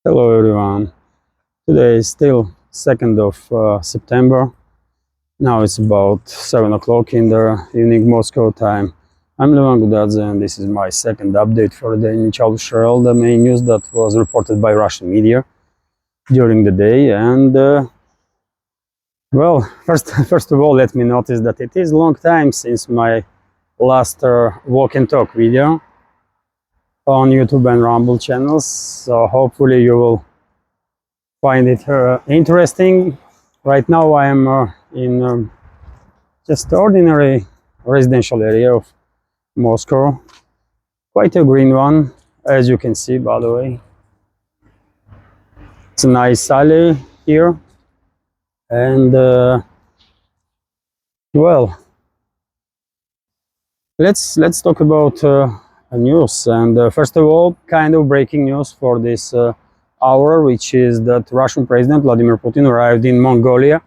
Hello everyone. Today is still 2nd of September. Now it's about 7 o'clock in the evening Moscow time. I'm Gaza and this is my second update for the day. In which I'll share all the main news that was reported by Russian media during the day. And well, first of all, let me notice that it is a long time since my last walk and talk video on YouTube and Rumble channels, so hopefully you will find it interesting. Right now I am in just ordinary residential area of Moscow, quite a green one, as you can see, by the way. It's a nice alley here, and well, let's talk about news. And first of all, kind of breaking news for this hour, which is that Russian President Vladimir Putin arrived in Mongolia,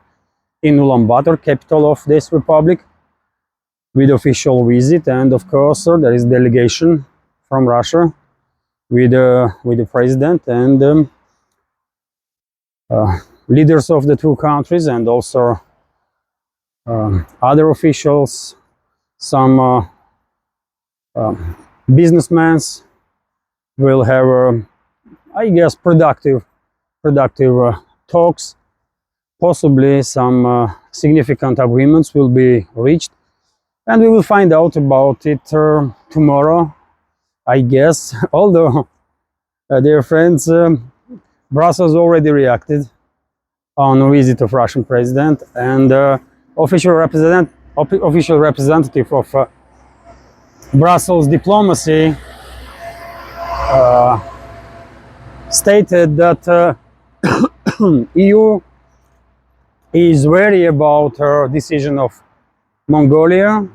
in Ulaanbaatar, capital of this republic, with official visit. And of course, there is delegation from Russia with the president and leaders of the two countries, and also other officials, some businessmen will have, I guess, productive talks. Possibly some significant agreements will be reached, and we will find out about it tomorrow, I guess. Although, dear friends, Brussels already reacted on the visit of Russian president, and official representative of Brussels diplomacy stated that EU is wary about her decision of Mongolia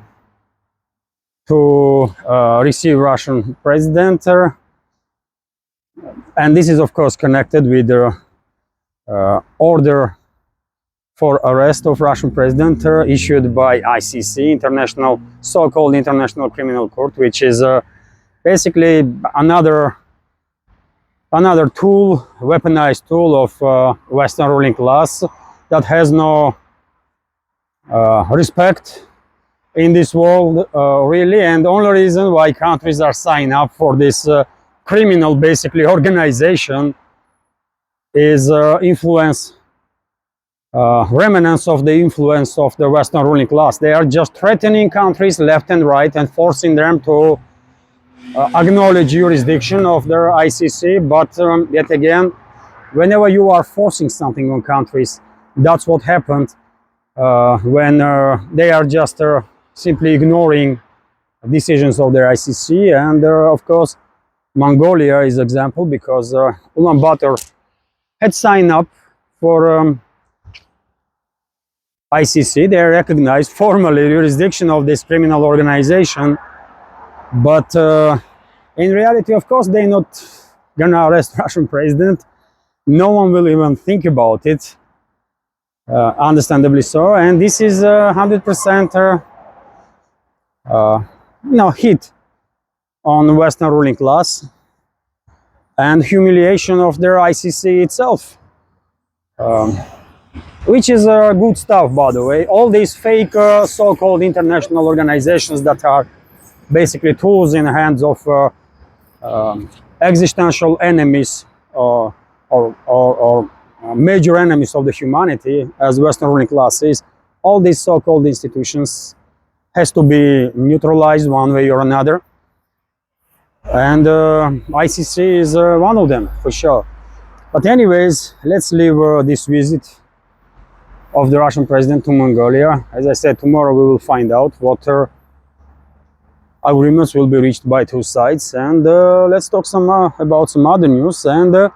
to receive Russian president, and this is of course connected with the order for arrest of Russian president issued by ICC, International, so-called International Criminal Court, which is basically another tool, weaponized tool of Western ruling class that has no respect in this world, really. And the only reason why countries are signing up for this criminal, basically, organization is influence. Remnants of the influence of the Western ruling class. They are just threatening countries left and right and forcing them to acknowledge jurisdiction of their ICC. But yet again, whenever you are forcing something on countries, that's what happened when they are just simply ignoring decisions of their ICC. And of course, Mongolia is an example, because Ulaanbaatar had signed up for ICC. They recognized formally jurisdiction of this criminal organization, but in reality, of course, they're not gonna arrest Russian president. No one will even think about it, understandably so. And this is 100% hit on Western ruling class and humiliation of their ICC itself. Which is good stuff, by the way. All these fake so-called international organizations that are basically tools in the hands of existential enemies or major enemies of the humanity, as Western ruling class is. All these so-called institutions has to be neutralized one way or another, and ICC is one of them, for sure. But anyways, let's leave this visit of the Russian president to Mongolia. As I said, tomorrow we will find out what agreements will be reached by two sides. And let's talk about some other news. And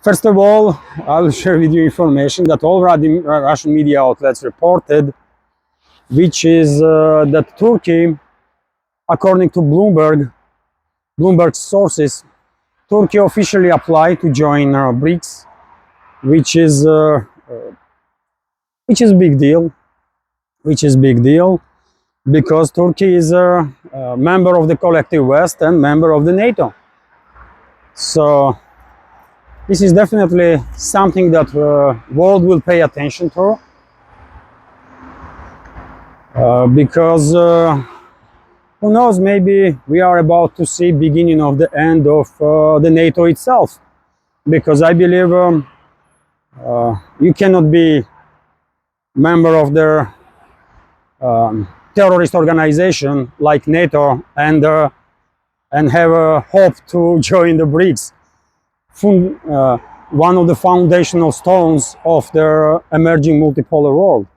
first of all, I will share with you information that all Russian media outlets reported, which is that Turkey, according to Bloomberg sources, Turkey officially applied to join BRICS, which is big deal, because Turkey is a member of the collective West and member of the NATO. So This is definitely something that the world will pay attention to, because who knows, maybe we are about to see beginning of the end of the NATO itself, because I believe you cannot be member of their terrorist organization like NATO and have a hope to join the BRICS. One of the foundational stones of their emerging multipolar world.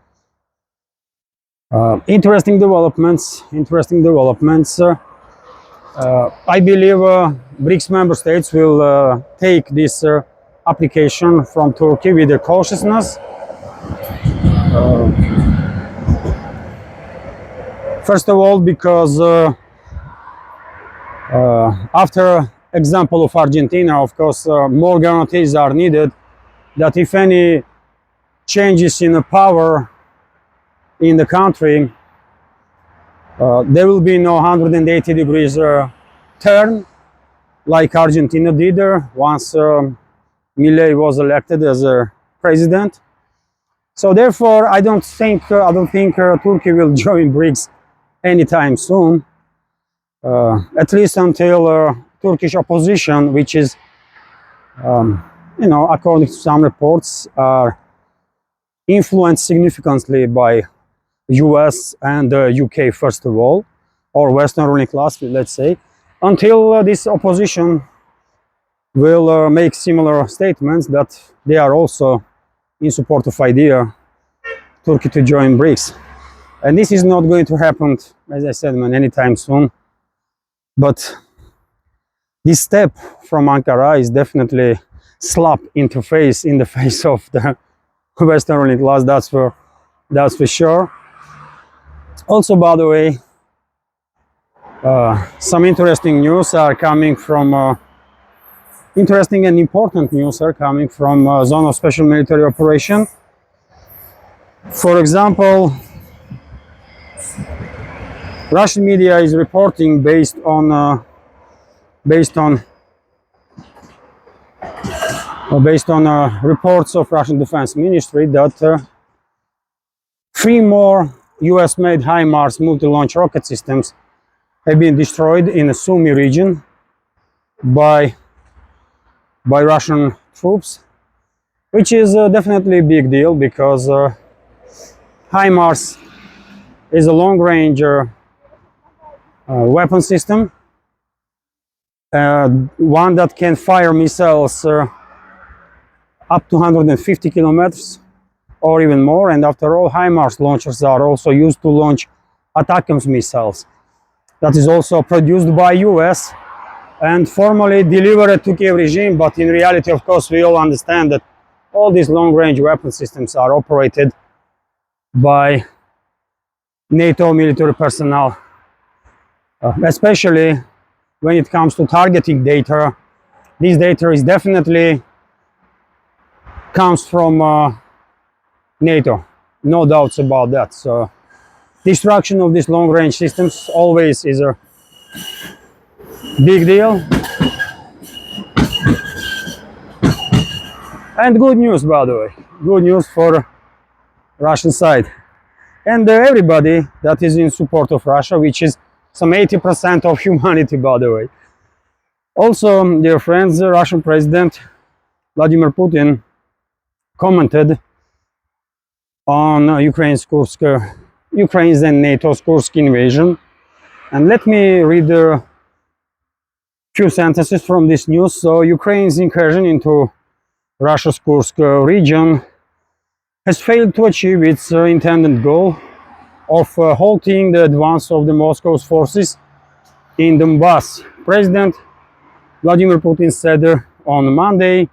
Interesting developments. I believe BRICS member states will take this application from Turkey with a cautiousness. First of all, because after example of Argentina, of course, more guarantees are needed that if any changes in the power in the country, there will be no 180 degrees turn like Argentina did once Milei was elected as a president. So therefore, I don't think Turkey will join BRICS anytime soon, at least until Turkish opposition, which is, according to some reports, are influenced significantly by US and UK, first of all, or Western ruling class, let's say, until this opposition will make similar statements that they are also in support of idea Turkey to join BRICS. And this is not going to happen, as I said, anytime soon. But this step from Ankara is definitely slap in the face of the Western ruling class. That's for sure. Also, by the way, some interesting news are coming from interesting and important news are coming from zone of special military operation. For example, Russian media is reporting based on reports of Russian Defense Ministry that 3 more US-made HIMARS multi-launch rocket systems have been destroyed in the Sumy region by Russian troops, which is definitely a big deal, because HIMARS is a long-range weapon system, one that can fire missiles up to 150 kilometers or even more. And after all, HIMARS launchers are also used to launch ATACMS missiles. That is also produced by US and formally delivered to Kiev regime, but in reality, of course, we all understand that all these long-range weapon systems are operated by NATO military personnel, especially when it comes to targeting data. This data is definitely comes from NATO, no doubts about that. So destruction of these long-range systems always is a big deal. And good news, by the way, good news for Russian side and everybody that is in support of Russia, which is some 80% of humanity, by the way. Also, dear friends, the Russian President Vladimir Putin commented on Ukraine's and NATO's Kursk invasion. And let me read a few sentences from this news. So, Ukraine's incursion into Russia's Kursk region has failed to achieve its intended goal of halting the advance of the Moscow's forces in Donbass. President Vladimir Putin said on Monday,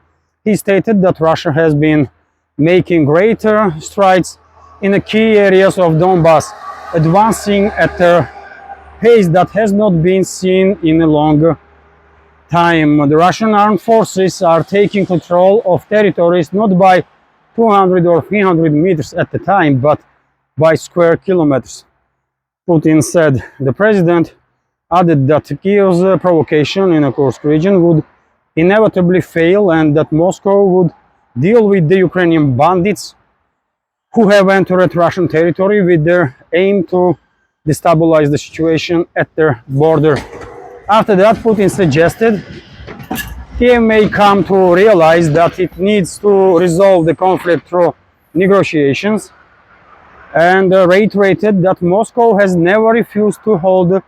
he stated that Russia has been making greater strides in the key areas of Donbass, advancing at a pace that has not been seen in a long time. The Russian armed forces are taking control of territories not by 200 or 300 meters at a time, but by square kilometers, Putin said. The president added that Kiev's provocation in the Kursk region would inevitably fail and that Moscow would deal with the Ukrainian bandits who have entered Russian territory with their aim to destabilize the situation at their border. After that, Putin suggested Kiev may come to realize that it needs to resolve the conflict through negotiations and reiterated that Moscow has never refused to hold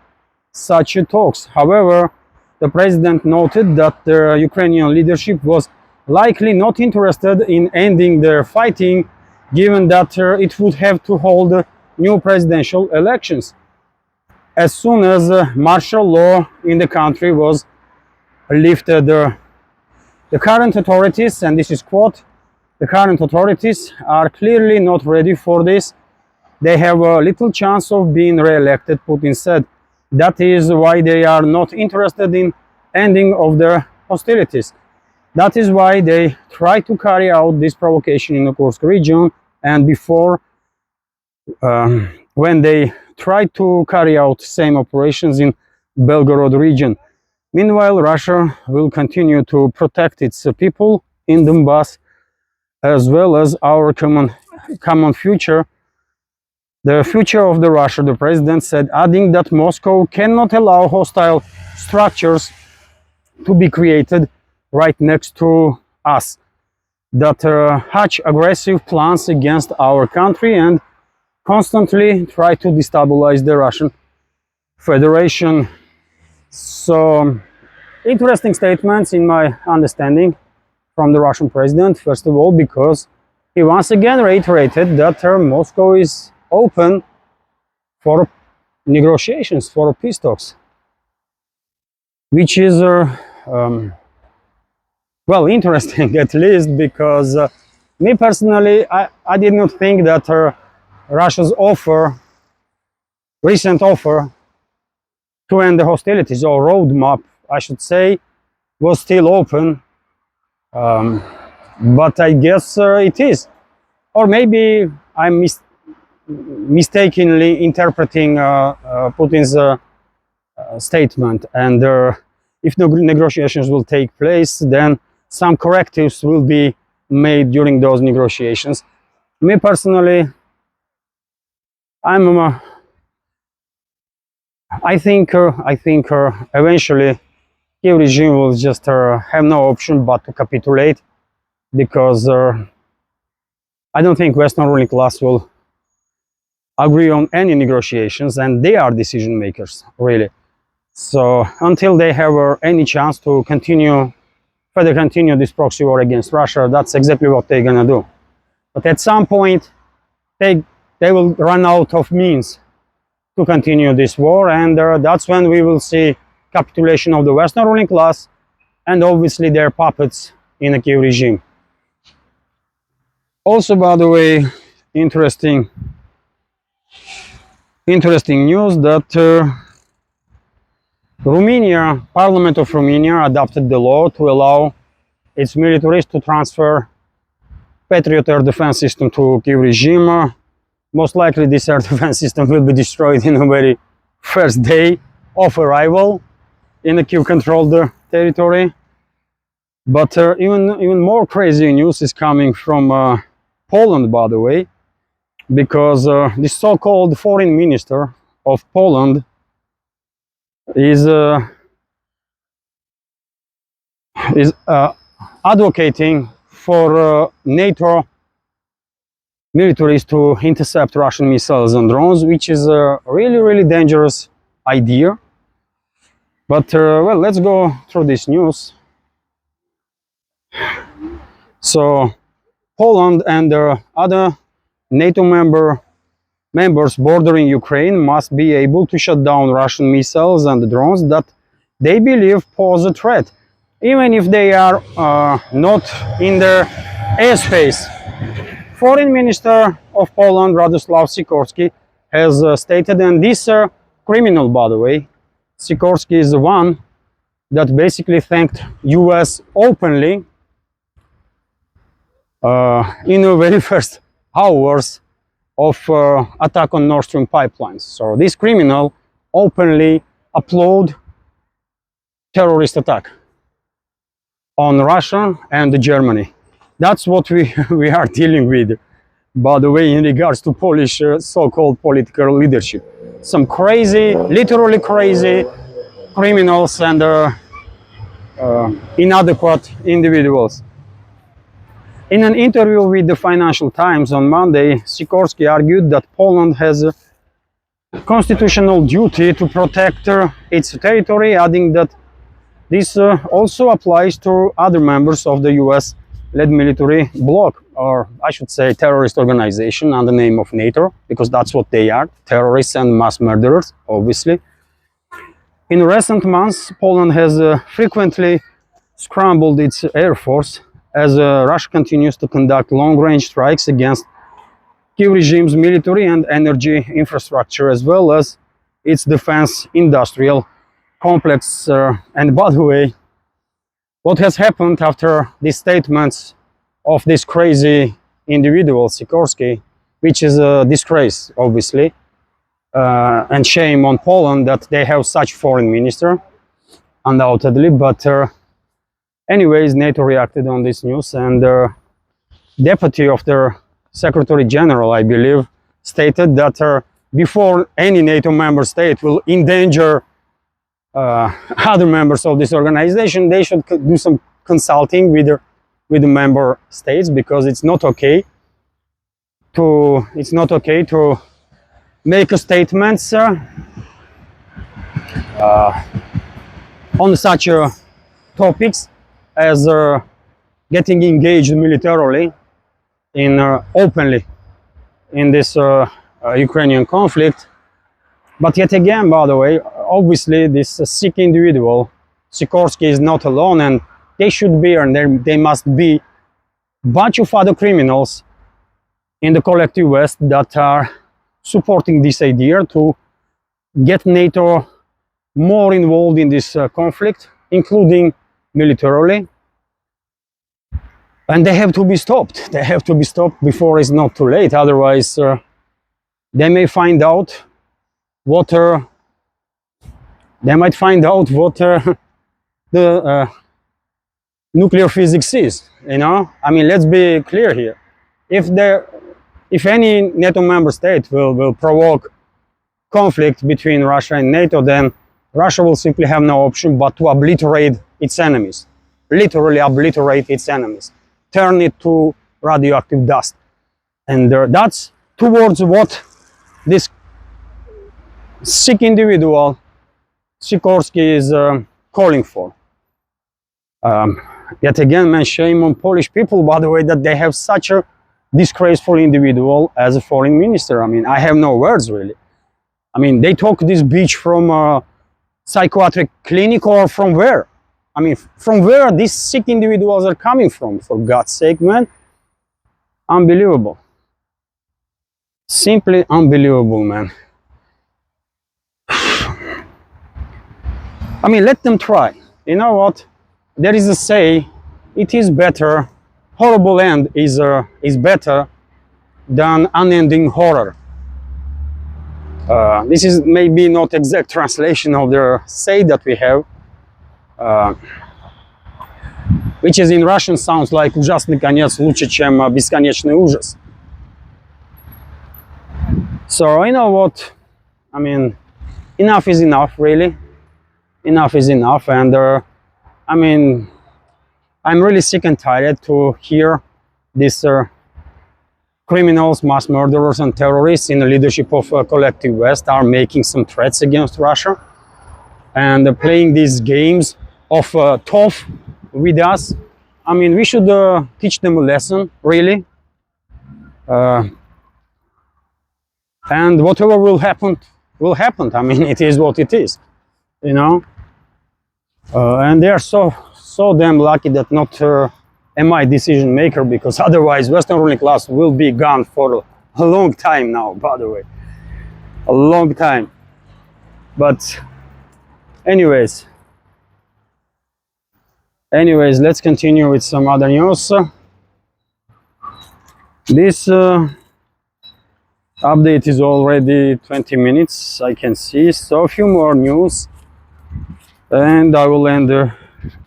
such talks. However, the president noted that the Ukrainian leadership was likely not interested in ending their fighting, given that it would have to hold new presidential elections as soon as martial law in the country was lifted. The current authorities, and this is quote, the current authorities are clearly not ready for this. They have a little chance of being re-elected, Putin said. That is why they are not interested in ending of their hostilities. That is why they try to carry out this provocation in the Kursk region, and before, when they try to carry out same operations in Belgorod region. Meanwhile, Russia will continue to protect its people in Donbass, as well as our common future. The future of the Russia, the president said, adding that Moscow cannot allow hostile structures to be created right next to us that hatch aggressive plans against our country and constantly try to destabilize the Russian Federation. So, interesting statements in my understanding from the Russian president, first of all, because he once again reiterated that Moscow is open for negotiations, for peace talks, which is well, interesting at least, because me personally, I did not think that Russia's recent offer to end the hostilities, or roadmap, I should say, was still open, but I guess it is. Or maybe I'm mistakenly interpreting Putin's statement, and if the negotiations will take place, then some correctives will be made during those negotiations. Me personally, I think eventually Kiev regime will just have no option but to capitulate, because I don't think Western ruling class will agree on any negotiations, and they are decision makers, really. So until they have any chance to further continue this proxy war against Russia, that's exactly what they're gonna do. But at some point, they will run out of means to continue this war, and that's when we will see capitulation of the Western ruling class and obviously their puppets in the Kiev regime. Also, by the way, interesting news that Romania, Parliament of Romania adopted the law to allow its militaries to transfer Patriot air defense system to Kiev regime. Most likely this air defense system will be destroyed in the very first day of arrival in the Kiev-controlled territory. But even more crazy news is coming from Poland, by the way, because the so-called foreign minister of Poland is advocating for NATO militaries to intercept Russian missiles and drones, which is a really, really dangerous idea. But well, let's go through this news. So Poland and other NATO members bordering Ukraine must be able to shut down Russian missiles and drones that they believe pose a threat, even if they are not in their airspace. Foreign Minister of Poland, Radosław Sikorski, has stated, and this criminal, by the way, Sikorski is the one that basically thanked US openly in the very first hours of attack on Nord Stream pipelines. So this criminal openly applauded terrorist attack. on Russia and Germany. That's what we are dealing with, by the way, in regards to Polish so-called political leadership. Some crazy, literally crazy criminals and inadequate individuals. In an interview with the Financial Times on Monday, Sikorski argued that Poland has a constitutional duty to protect its territory, adding that this also applies to other members of the US-led military bloc, or I should say terrorist organization under the name of NATO, because that's what they are, terrorists and mass murderers, obviously. In recent months, Poland has frequently scrambled its air force as Russia continues to conduct long-range strikes against key regime's military and energy infrastructure, as well as its defense industrial complex. And by the way, what has happened after these statements of this crazy individual, Sikorski, which is a disgrace, obviously, and shame on Poland that they have such foreign minister, undoubtedly. But anyways, NATO reacted on this news, and deputy of the Secretary General, I believe, stated that before any NATO member state will endanger other members of this organization, they should do some consulting with the member states, because it's not okay to make a statements on such topics as getting engaged militarily in openly in this Ukrainian conflict. But yet again, by the way, obviously this sick individual, Sikorski, is not alone, and they should be, and they must be, a bunch of other criminals in the collective West that are supporting this idea to get NATO more involved in this conflict, including militarily. And they have to be stopped. They have to be stopped before it's not too late. Otherwise, they may find out what the nuclear physics is. You know, I mean, let's be clear here. If any NATO member state will provoke conflict between Russia and NATO, then Russia will simply have no option but to obliterate its enemies, literally obliterate its enemies, turn it to radioactive dust. And that's towards what this sick individual, Sikorski, is calling for. Yet again, man, shame on Polish people, by the way, that they have such a disgraceful individual as a foreign minister. I mean, I have no words, really. I mean, they took this bitch from a psychiatric clinic, or from where? I mean, from where these sick individuals are coming from, for God's sake, man? Unbelievable. Simply unbelievable, man. I mean, let them try. You know what? There is a say, it is better, horrible end is better than unending horror. This is maybe not exact translation of the say that we have, which is in Russian sounds like ужасный конец лучше, чем бесконечный ужас. So, you know what? I mean, enough is enough, really. Enough is enough, and I mean, I'm really sick and tired to hear these criminals, mass murderers, and terrorists in the leadership of collective West are making some threats against Russia and playing these games of tough with us. I mean, we should teach them a lesson, really. And whatever will happen, will happen. I mean, it is what it is, you know. And they are so damn lucky that not am I decision maker, because otherwise Western ruling class will be gone for a long time now, by the way. A long time. But anyways, let's continue with some other news. This update is already 20 minutes, I can see, so a few more news and I will end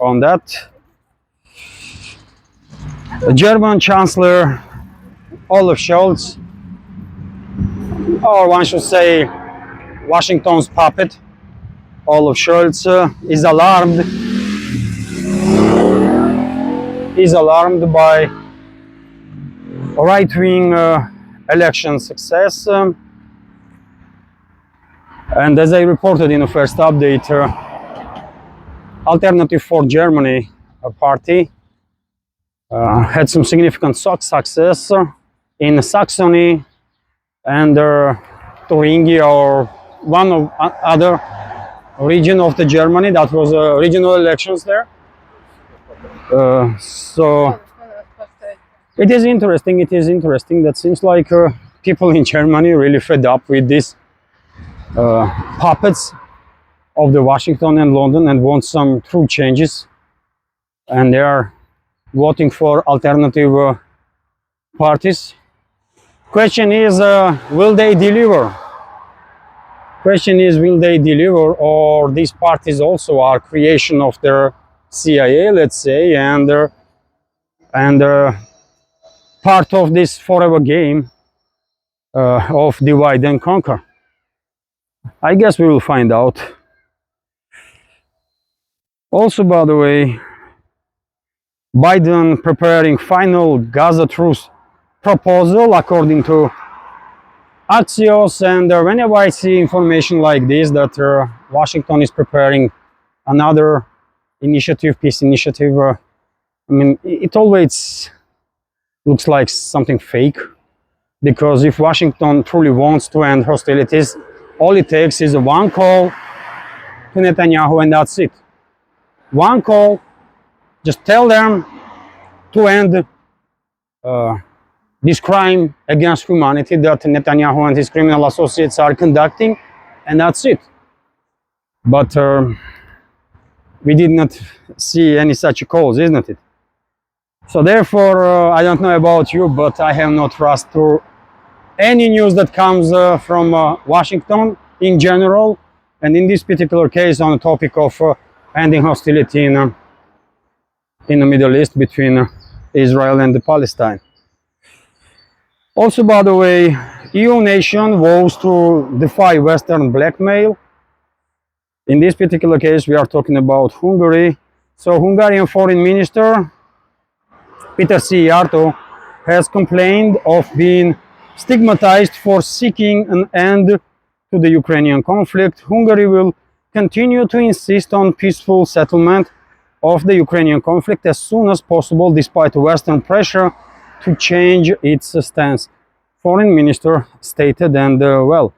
on that. The German Chancellor Olaf Scholz, or one should say Washington's puppet, Olaf Scholz, is alarmed by right-wing election success. And as I reported in the first update, Alternative for Germany party had some significant success in Saxony and Thuringia, or one of other region of the Germany. That was regional elections there. So it is interesting. It is interesting. That seems like people in Germany really fed up with these puppets of the Washington and London and want some true changes, and they are voting for alternative parties. Question is, will they deliver? Question is, will they deliver, or these parties also are creation of their CIA, let's say, and part of this forever game of divide and conquer? I guess we will find out. Also, by the way, Biden preparing final Gaza truce proposal according to Axios, and whenever I see information like this, that Washington is preparing another initiative, peace initiative, I mean, it always looks like something fake, because if Washington truly wants to end hostilities, all it takes is one call to Netanyahu and that's it. One call, just tell them to end this crime against humanity that Netanyahu and his criminal associates are conducting, and that's it. But we did not see any such calls, isn't it? So therefore, I don't know about you, but I have no trust to any news that comes from Washington in general, and in this particular case on the topic of ending hostility in the Middle East between Israel and Palestine. Also, by the way, EU nation vows to defy Western blackmail. In this particular case, we are talking about Hungary. So Hungarian Foreign Minister Peter Szijjártó has complained of being stigmatized for seeking an end to the Ukrainian conflict. Hungary will continue to insist on peaceful settlement of the Ukrainian conflict as soon as possible, despite Western pressure to change its stance, Foreign Minister stated. And well,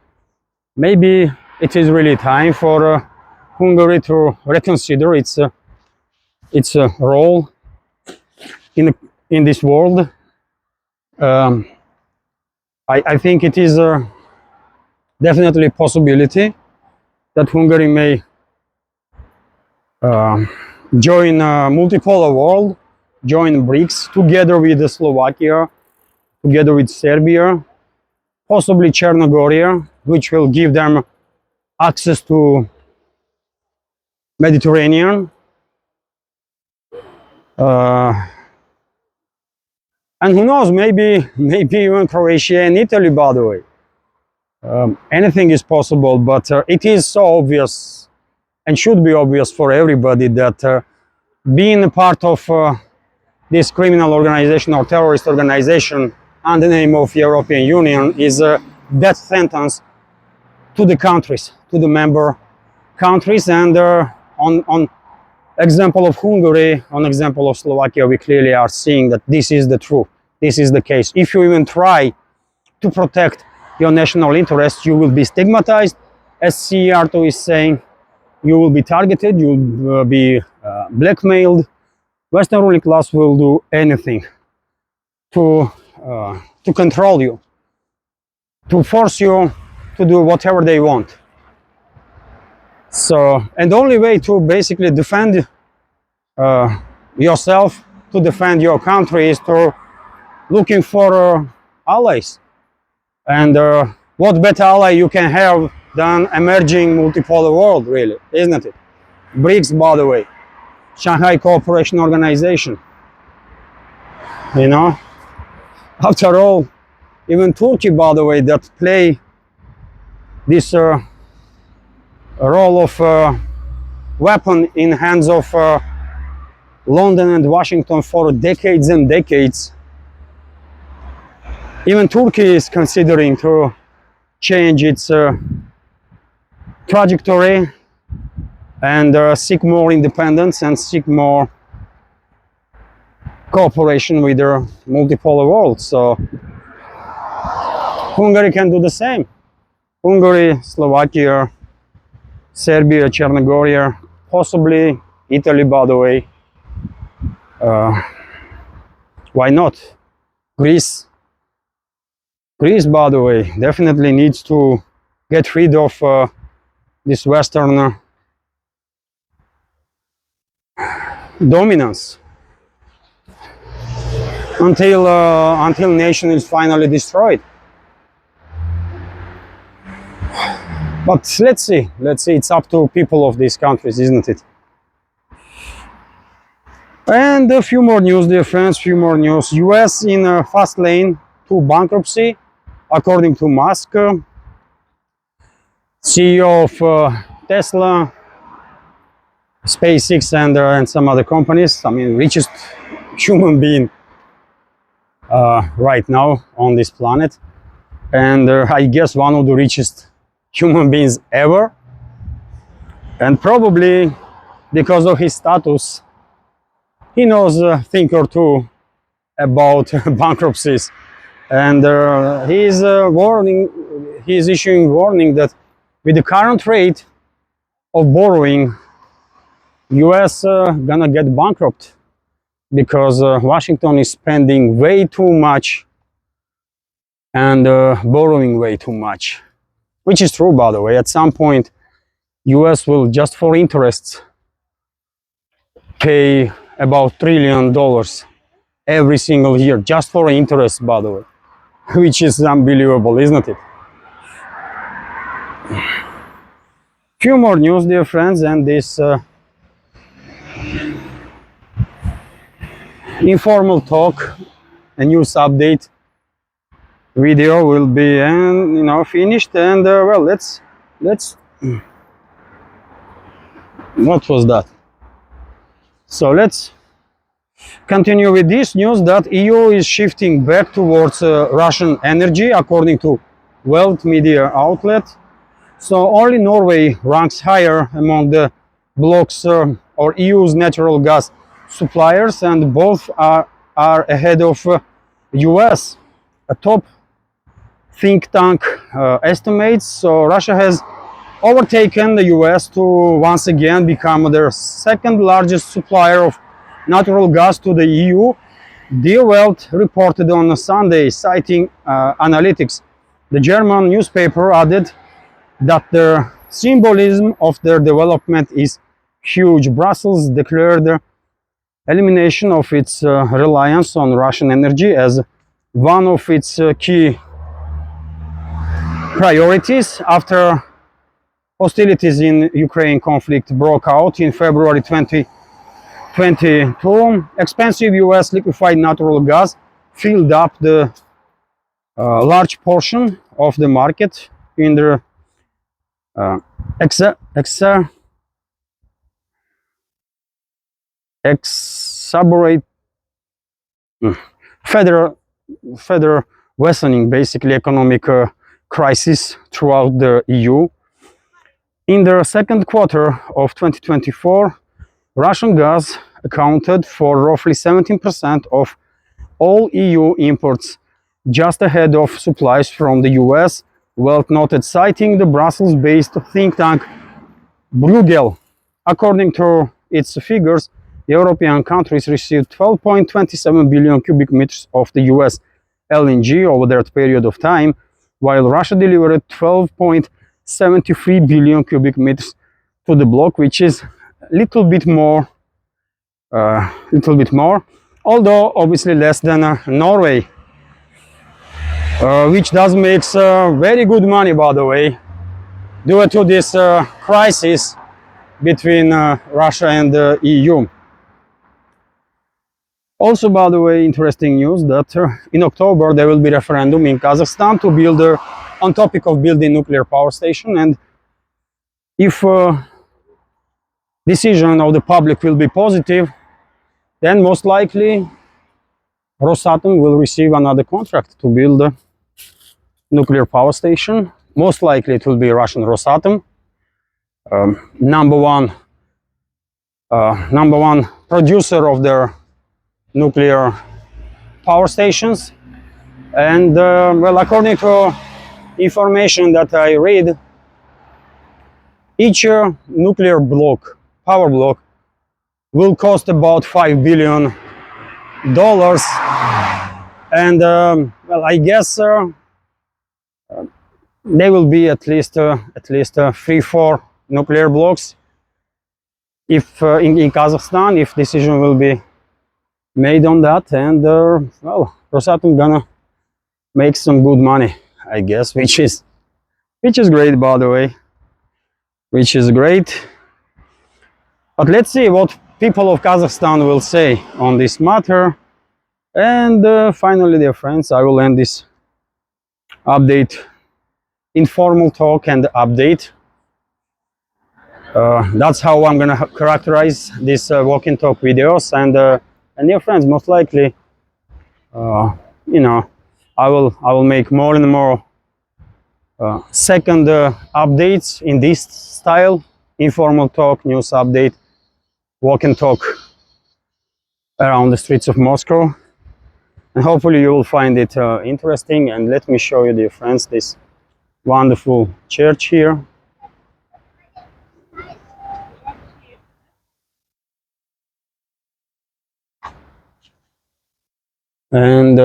maybe it is really time for Hungary to reconsider its role in this world. I think it is definitely a possibility that Hungary may join a multipolar world, join BRICS together with Slovakia, together with Serbia, possibly Czernogorия, which will give them access to Mediterranean. And who knows, maybe even Croatia and Italy, by the way. Anything is possible, but it is so obvious and should be obvious for everybody that being a part of this criminal organization or terrorist organization under the name of European Union is a death sentence to the countries, to the member countries. And on example of Hungary, on example of Slovakia, we clearly are seeing that this is the truth. This is the case. If you even try to protect your national interests, you will be stigmatized. As Szijjártó is saying, you will be targeted, you will be blackmailed. Western ruling class will do anything to control you, to force you to do whatever they want. So, and the only way to basically defend yourself, to defend your country, is to looking for allies. And what better ally you can have than emerging multipolar world, really, isn't it? BRICS, by the way, Shanghai Cooperation Organization. You know, after all, even Turkey, by the way, that play this role of weapon in hands of London and Washington for decades and decades. Even Turkey is considering to change its trajectory and seek more independence and seek more cooperation with the multipolar world. So Hungary can do the same. Hungary, Slovakia, Serbia, Chernogorия, possibly Italy, by the way. Why not? Greece, by the way, definitely needs to get rid of this Western dominance until nation is finally destroyed. But let's see. It's up to people of these countries, isn't it? And a few more news, dear friends. Few more news. U.S. in a fast lane to bankruptcy, according to Musk, CEO of Tesla, SpaceX, and some other companies. I mean, richest human being right now on this planet, and I guess one of the richest human beings ever. And probably because of his status, he knows a thing or two about bankruptcies, and he's issuing warning that with the current rate of borrowing, US gonna get bankrupt because Washington is spending way too much and borrowing way too much, which is true, by the way. At some point, US will, just for interests, pay about $1 trillion every single year, just for interest, by the way, which is unbelievable, isn't it? Few more news, dear friends, and this informal talk, a news update video will be finished. And well, let's what was that? So let's continue with this news that EU is shifting back towards Russian energy, according to World Media outlet. So only Norway ranks higher among the bloc's or EU's natural gas suppliers, and both are ahead of US. A top think tank estimates so Russia has overtaken the US to once again become their second largest supplier of natural gas to the EU. Die Welt reported on Sunday, citing analytics. The German newspaper added that the symbolism of their development is huge. Brussels declared the elimination of its reliance on Russian energy as one of its key priorities after hostilities in Ukraine conflict broke out in February 2022. Expensive US liquefied natural gas filled up the large portion of the market in the exacerbate further worsening basically economic crisis throughout the EU. In the second quarter of 2024, Russian gas accounted for roughly 17% of all EU imports, just ahead of supplies from the US, Welt noted, citing the Brussels-based think tank Bruegel. According to its figures, European countries received 12.27 billion cubic meters of the US LNG over that period of time, while Russia delivered 12.73 billion cubic meters to the bloc, which is a little bit more, although obviously less than Norway, which does make very good money, by the way, due to this crisis between Russia and the EU. Also, by the way, interesting news that in October there will be referendum in Kazakhstan to build on topic of building nuclear power station, and if decision of the public will be positive, then most likely Rosatom will receive another contract to build a nuclear power station. Most likely it will be Russian Rosatom, number one producer of their nuclear power stations. And well, according to information that I read, each nuclear power block, will cost about $5 billion. And well, I guess there will be at least 3-4 nuclear blocks if in Kazakhstan, if decision will be made on that. And well, Rosatom gonna make some good money, I guess, which is great, by the way, which is great. But let's see what people of Kazakhstan will say on this matter. And finally, dear friends, I will end this update, informal talk and update. That's how I'm gonna characterize these walk and talk videos. And dear friends, most likely, you know, I will make more and more second updates in this style: informal talk, news update, walk and talk around the streets of Moscow. And hopefully you will find it interesting. And let me show you, dear friends, this wonderful church here. And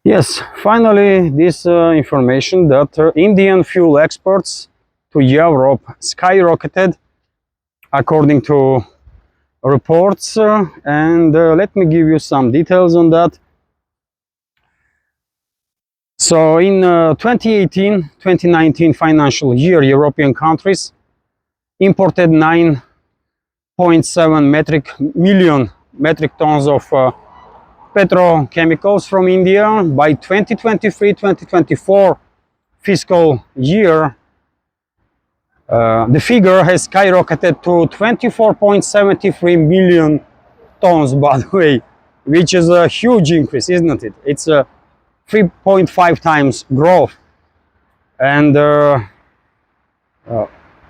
yes, finally, this information that Indian fuel exports to Europe skyrocketed, according to reports. And let me give you some details on that. So in 2018-2019 financial year, European countries imported 9.7 million metric tons of petrochemicals from India. By 2023-2024 fiscal year, the figure has skyrocketed to 24.73 million tons, by the way, which is a huge increase, isn't it? It's a 3.5 times growth. And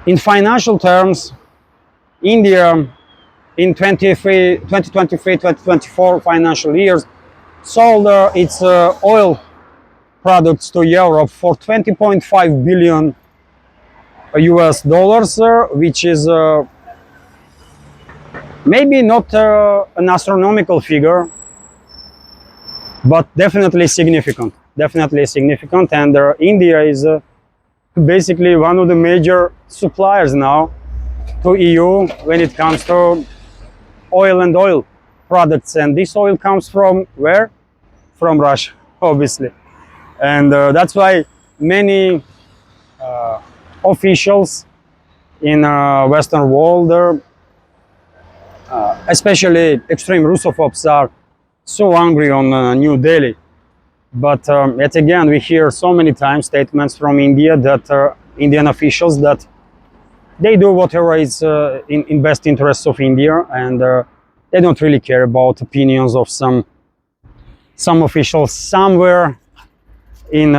in financial terms, India in 2023-2024 financial years sold its oil products to Europe for 20.5 billion US dollars, which is maybe not an astronomical figure, but definitely significant. And India is basically one of the major suppliers now to EU when it comes to oil and oil products. And this oil comes from where? From Russia, obviously. And that's why many officials in Western world, especially extreme Russophobes, are so angry on New Delhi. But yet again, we hear so many times statements from India that Indian officials that they do whatever is in best interests of India, and they don't really care about opinions of some officials somewhere in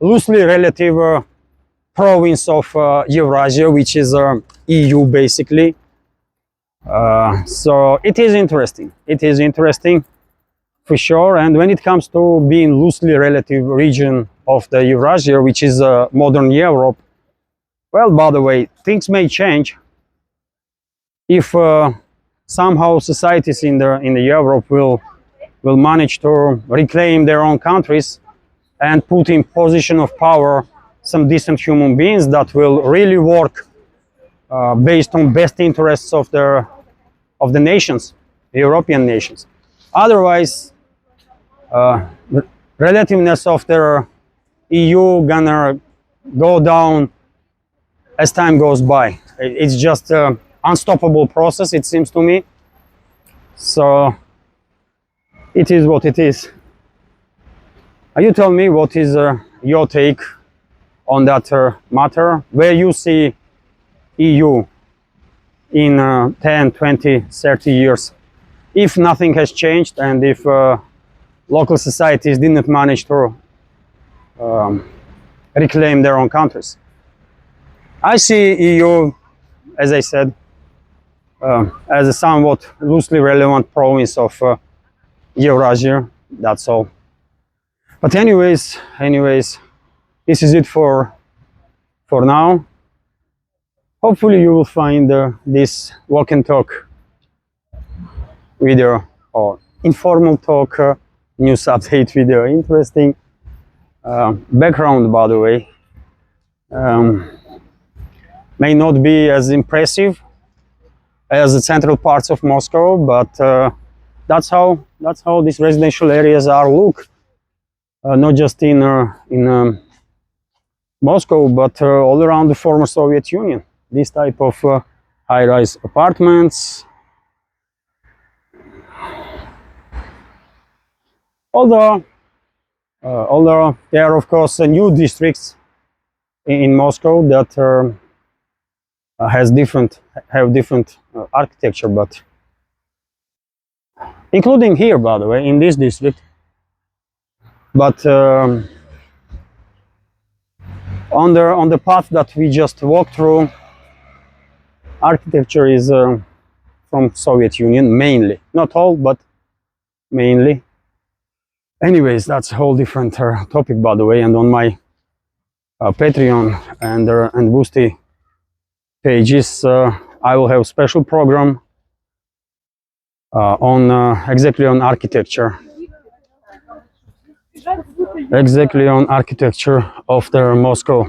loosely relative province of Eurasia, which is EU basically. So it is interesting. It is interesting for sure. And when it comes to being loosely relative region of the Eurasia, which is modern Europe, well, by the way, things may change if somehow societies in the Europe will manage to reclaim their own countries and put in position of power some decent human beings that will really work based on best interests of the nations, the European nations. Otherwise, relativeness of their EU gonna go down as time goes by. It's just an unstoppable process, it seems to me. So it is what it is. You tell me what is your take on that matter, where you see EU in 10, 20, 30 years, if nothing has changed and if local societies didn't manage to reclaim their own countries. I see EU, as I said, as a somewhat loosely relevant province of Eurasia, that's all. But anyways, this is it for now. Hopefully you will find this walk and talk video or informal talk news update video interesting. Background, by the way, may not be as impressive as the central parts of Moscow, but that's how these residential areas are look. Not just in Moscow, but all around the former Soviet Union. This type of high-rise apartments. Although there are of course new districts in Moscow that have different architecture, but including here, by the way, in this district. But on the path that we just walked through, architecture is from Soviet Union mainly, not all, but mainly. Anyways, that's a whole different topic, by the way. And on my Patreon and Boosty pages, I will have a special program on exactly on architecture. Exactly on architecture of the Moscow,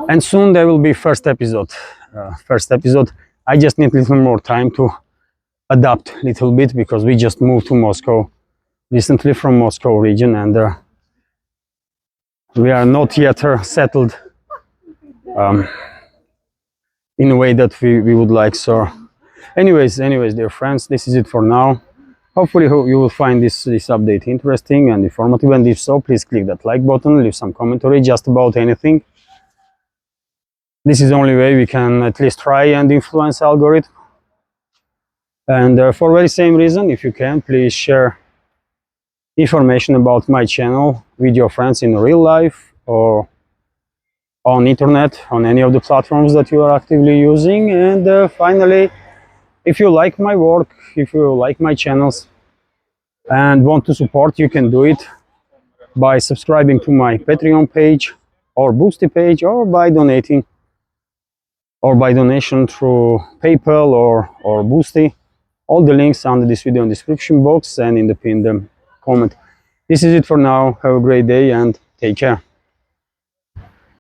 and soon there will be first episode. I just need a little more time to adapt a little bit because we just moved to Moscow recently from Moscow region, and we are not yet settled in a way that we would like. So anyways, dear friends, this is it for now. Hopefully you will find this update interesting and informative, and if so, please click that like button, leave some commentary just about anything. This is the only way we can at least try and influence algorithm. And for very same reason, if you can, please share information about my channel with your friends in real life or on internet, on any of the platforms that you are actively using. And finally, if you like my work, if you like my channels and want to support, you can do it by subscribing to my Patreon page or Boosty page, or by donating, or by donation through PayPal or Boosty. All the links under this video in the description box and in the pinned comment. This is it for now. Have a great day and take care.